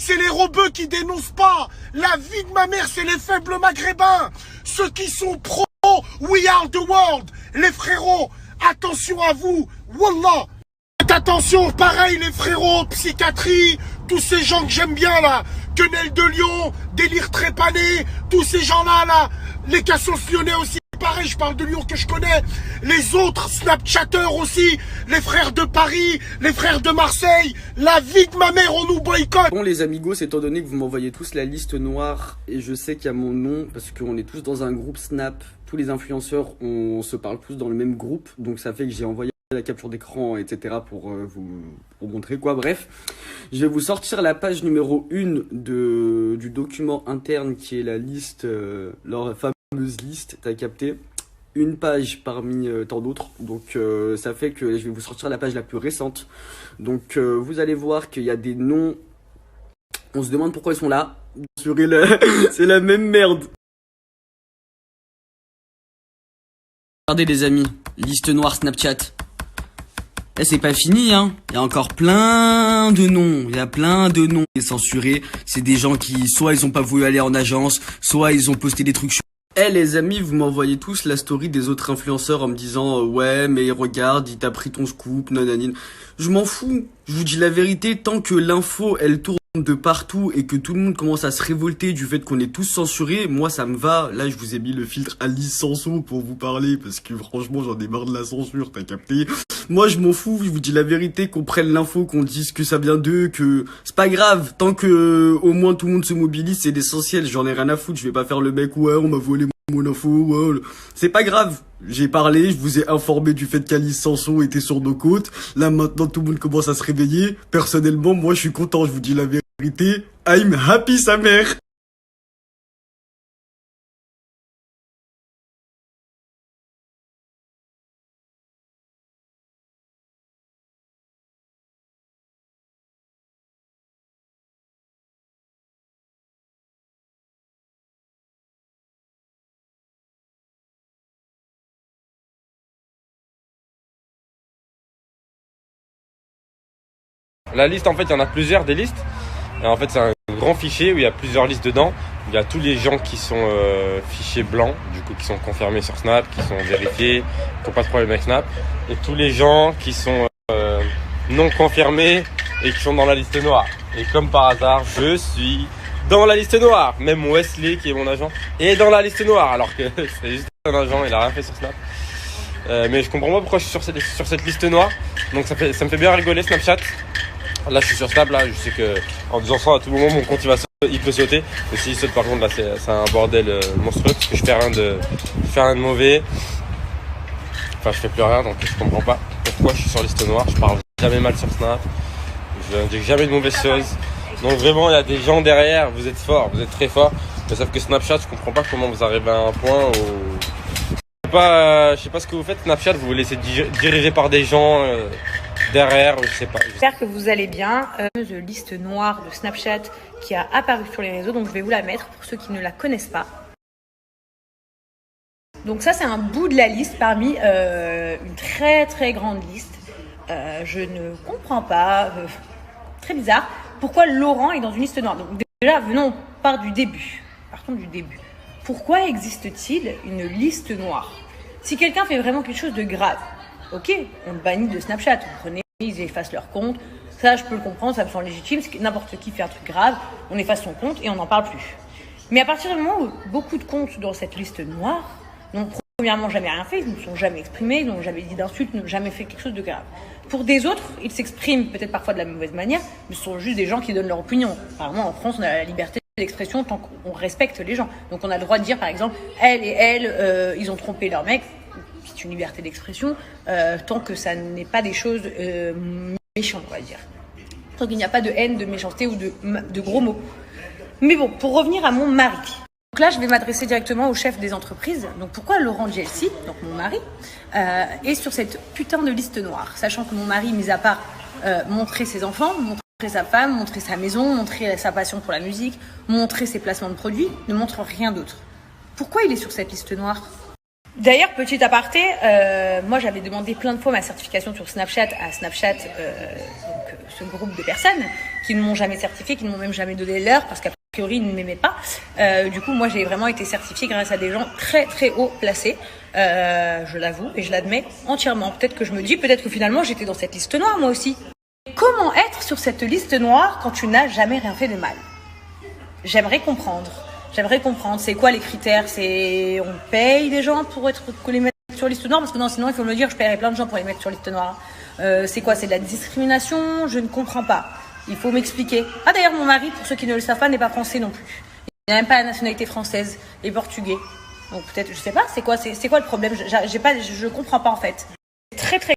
c'est les rebeux qui dénoncent pas. La vie de ma mère, c'est les faibles maghrébins. Ceux qui sont pro We Are the World. Les frérots, attention à vous. Wallah. Faites attention, pareil les frérots, psychiatrie, tous ces gens que j'aime bien là. Quenelle de Lyon, Délire Trépané, tous ces gens-là, là. Les Cassos lyonnais aussi. Pareil, je parle de Lyon que je connais, les autres Snapchatteurs aussi, les frères de Paris, les frères de Marseille, la vie de ma mère, on nous boycotte. Bon les amigos, étant donné que vous m'envoyez tous la liste noire et je sais qu'il y a mon nom parce qu'on est tous dans un groupe Snap, tous les influenceurs, on se parle tous dans le même groupe, donc ça fait que j'ai envoyé la capture d'écran, etc. pour vous montrer quoi. Bref, je vais vous sortir la page numéro 1 du document interne qui est la liste, leur fameuse liste, t'as capté, une page parmi tant d'autres, donc ça fait que je vais vous sortir la page la plus récente. Donc vous allez voir qu'il y a des noms, on se demande pourquoi ils sont là, c'est la même merde. Regardez les amis, liste noire Snapchat. Eh, c'est pas fini, hein. Il y a encore plein de noms. Il y a plein de noms censurés. C'est des gens qui, soit ils ont pas voulu aller en agence, soit ils ont posté des trucs. Eh les amis, vous m'envoyez tous la story des autres influenceurs en me disant ouais mais regarde, il t'a pris ton scoop, nananine. Je m'en fous. Je vous dis la vérité, tant que l'info elle tourne de partout et que tout le monde commence à se révolter du fait qu'on est tous censurés, moi ça me va. Là je vous ai mis le filtre Alice Sanso pour vous parler parce que franchement j'en ai marre de la censure, t'as capté. Moi je m'en fous, je vous dis la vérité, qu'on prenne l'info, qu'on dise que ça vient d'eux, que c'est pas grave, tant que au moins tout le monde se mobilise, c'est l'essentiel, j'en ai rien à foutre, je vais pas faire le mec ouais on m'a volé mon info, ouais. C'est pas grave, j'ai parlé, je vous ai informé du fait qu'Alice Sanso était sur nos côtes, là maintenant tout le monde commence à se réveiller, personnellement moi je suis content, je vous dis la vérité, I'm happy sa mère. La liste, en fait, il y en a plusieurs des listes. Et en fait, c'est un grand fichier où il y a plusieurs listes dedans. Il y a tous les gens qui sont fichiers blancs, du coup, qui sont confirmés sur Snap, qui sont vérifiés, qui n'ont pas de problème avec Snap. Et tous les gens qui sont non confirmés et qui sont dans la liste noire. Et comme par hasard, je suis dans la liste noire. Même Wesley, qui est mon agent, est dans la liste noire. Alors que c'est juste un agent, il a rien fait sur Snap. Mais je comprends pas pourquoi je suis sur cette liste noire. Donc ça me fait bien rigoler Snapchat. Là je suis sur Snap, là je sais que en disant ça à tout moment mon compte il peut sauter. Et s'il saute par contre là c'est un bordel monstrueux parce que je fais rien de mauvais. Enfin je fais plus rien donc je comprends pas pourquoi je suis sur liste noire. Je parle jamais mal sur Snap, je ne dis jamais de mauvaises choses. Donc vraiment il y a des gens derrière, vous êtes forts, vous êtes très forts. Mais sauf que Snapchat je comprends pas comment vous arrivez à un point où... Je sais pas ce que vous faites Snapchat, vous vous laissez diriger par des gens derrière, je sais pas. J'espère que vous allez bien. Une liste noire de Snapchat qui a apparu sur les réseaux, donc je vais vous la mettre pour ceux qui ne la connaissent pas. Donc ça c'est un bout de la liste parmi une très très grande liste. Je ne comprends pas, très bizarre, pourquoi Laurent est dans une liste noire. Donc déjà venons par du début, partons du début. Pourquoi existe-t-il une liste noire? Si quelqu'un fait vraiment quelque chose de grave, ok, on le bannit de Snapchat, on prenait, ils effacent leur compte, ça je peux le comprendre, ça me semble légitime, n'importe qui fait un truc grave, on efface son compte et on n'en parle plus. Mais à partir du moment où beaucoup de comptes dans cette liste noire n'ont premièrement jamais rien fait, ils ne sont jamais exprimés, ils n'ont jamais dit d'insultes, n'ont jamais fait quelque chose de grave. Pour des autres, ils s'expriment peut-être parfois de la mauvaise manière, mais ce sont juste des gens qui donnent leur opinion. Apparemment en France on a la liberté d'expression tant qu'on respecte les gens. Donc on a le droit de dire par exemple, elle, ils ont trompé leur mec, c'est une liberté d'expression, tant que ça n'est pas des choses méchantes, on va dire. Tant qu'il n'y a pas de haine, de méchanceté ou de gros mots. Mais bon, pour revenir à mon mari. Donc là, je vais m'adresser directement au chef des entreprises. Donc pourquoi Laurent Gielsi, donc mon mari, est sur cette putain de liste noire, sachant que mon mari, mis à part montrer ses enfants, montrer sa femme, montrer sa maison, montrer sa passion pour la musique, montrer ses placements de produits, ne montre rien d'autre. Pourquoi il est sur cette liste noire? D'ailleurs, petit aparté, moi j'avais demandé plein de fois ma certification sur Snapchat à Snapchat, donc ce groupe de personnes qui ne m'ont jamais certifié, qui ne m'ont même jamais donné l'heure parce qu'a priori ils ne m'aimaient pas. Du coup, moi j'ai vraiment été certifiée grâce à des gens très très haut placés. Je l'avoue et je l'admets entièrement. Peut-être que je me dis, peut-être que finalement j'étais dans cette liste noire moi aussi. Comment être sur cette liste noire quand tu n'as jamais rien fait de mal? J'aimerais comprendre. C'est quoi les critères? C'est on paye des gens pour les mettre sur liste noire? Parce que non, sinon il faut me le dire, je paierais plein de gens pour les mettre sur liste noire. C'est quoi? C'est de la discrimination? Je ne comprends pas. Il faut m'expliquer. Ah d'ailleurs, mon mari, pour ceux qui ne le savent pas, n'est pas français non plus. Il n'a même pas la nationalité française, il est portugais. Donc peut-être, je sais pas, c'est quoi le problème? Je comprends pas en fait. Très très